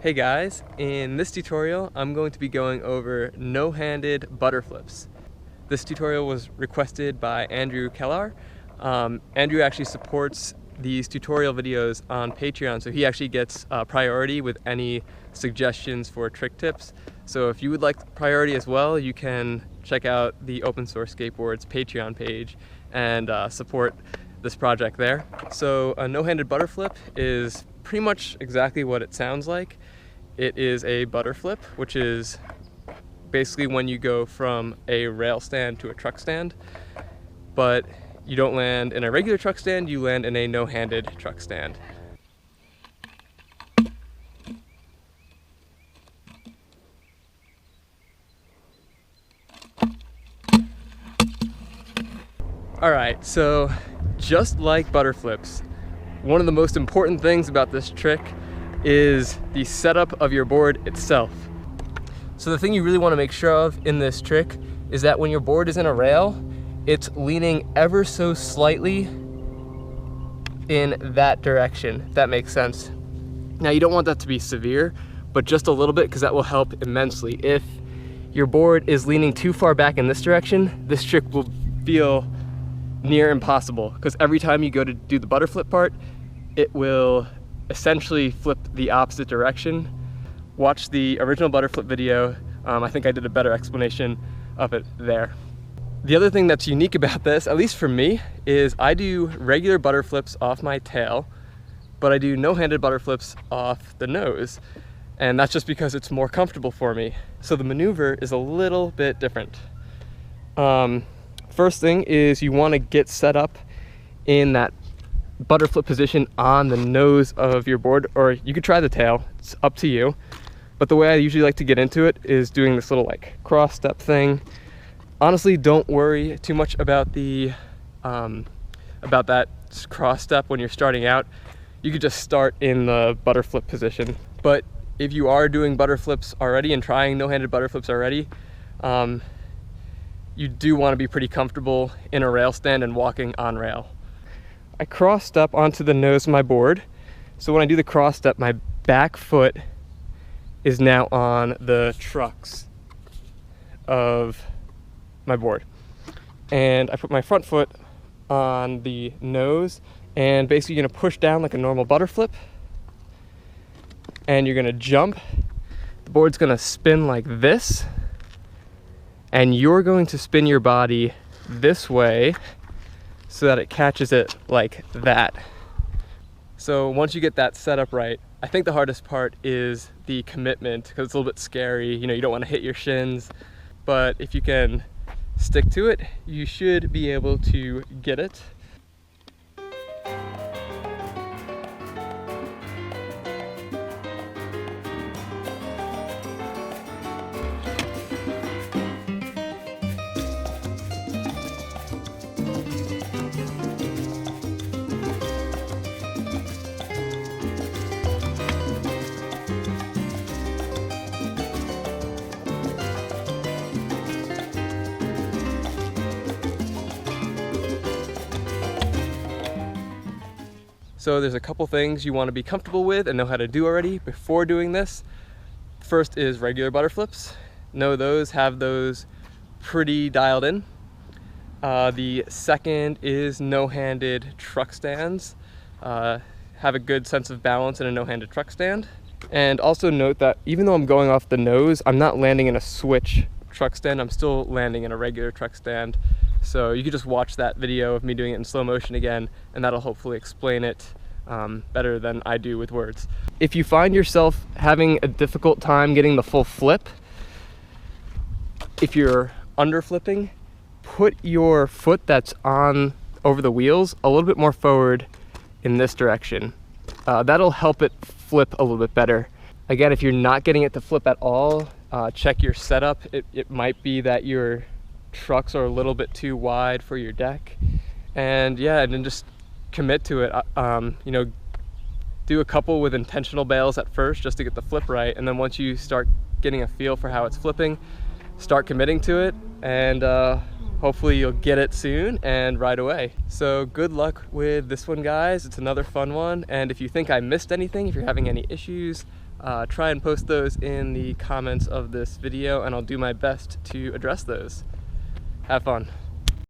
Hey guys, in this tutorial I'm going to be going over no-handed butter flips. This tutorial was requested by Andrew Kellar. Andrew actually supports these tutorial videos on Patreon, so he actually gets priority with any suggestions for trick tips. So if you would like priority as well, you can check out the openSource skateboards Patreon page and support this project there. So a no-handed butter flip is pretty much exactly what it sounds like. It is a butter flip, which is basically when you go from a rail stand to a truck stand, but you don't land in a regular truck stand, you land in a no-handed truck stand. Alright, so just like butter flips, one of the most important things about this trick is the setup of your board itself. So the thing you really want to make sure of in this trick is that when your board is in a rail, it's leaning ever so slightly in that direction, if that makes sense. Now you don't want that to be severe, but just a little bit, because that will help immensely. If your board is leaning too far back in this direction, this trick will feel near impossible, because every time you go to do the butter flip part, it will essentially flip the opposite direction. Watch the original butter flip video. I think I did a better explanation of it there. The other thing that's unique about this, at least for me, is I do regular butter flips off my tail, but I do no-handed butter flips off the nose. And that's just because it's more comfortable for me. So the maneuver is a little bit different. First thing is you want to get set up in that butter flip position on the nose of your board, or you could try the tail, it's up to you. But the way I usually like to get into it is doing this little like cross step thing. Honestly, don't worry too much about the about that cross step when you're starting out. You could just start in the butter flip position. But if you are doing butter flips already and trying no-handed butter flips already, you do want to be pretty comfortable in a rail stand and walking on rail. I cross step onto the nose of my board. So when I do the cross step, my back foot is now on the trucks of my board. And I put my front foot on the nose, and basically you're gonna push down like a normal butter flip, and you're gonna jump. The board's gonna spin like this, and you're going to spin your body this way so that it catches it like that. So once you get that set up right, I think the hardest part is the commitment, because it's a little bit scary. You know, you don't want to hit your shins, but if you can stick to it, you should be able to get it. So there's a couple things you want to be comfortable with and know how to do already before doing this. First is regular butter flips. Know those, have those pretty dialed in. The second is no-handed truck stands. Have a good sense of balance in a no-handed truck stand. And also note that even though I'm going off the nose, I'm not landing in a switch truck stand. I'm still landing in a regular truck stand. So you can just watch that video of me doing it in slow motion again, and that'll hopefully explain it better than I do with words. If you find yourself having a difficult time getting the full flip, if you're under flipping, put your foot that's on over the wheels a little bit more forward in this direction. That'll help it flip a little bit better. Again, if you're not getting it to flip at all, check your setup. It might be that your trucks are a little bit too wide for your deck, and yeah, and then just commit to it. You know, do a couple with intentional bails at first just to get the flip right, and then once you start getting a feel for how it's flipping, start committing to it, and hopefully you'll get it soon and right away. So good luck with this one, guys. It's another fun one, and if you think I missed anything, if you're having any issues, try and post those in the comments of this video, and I'll do my best to address those. Have fun.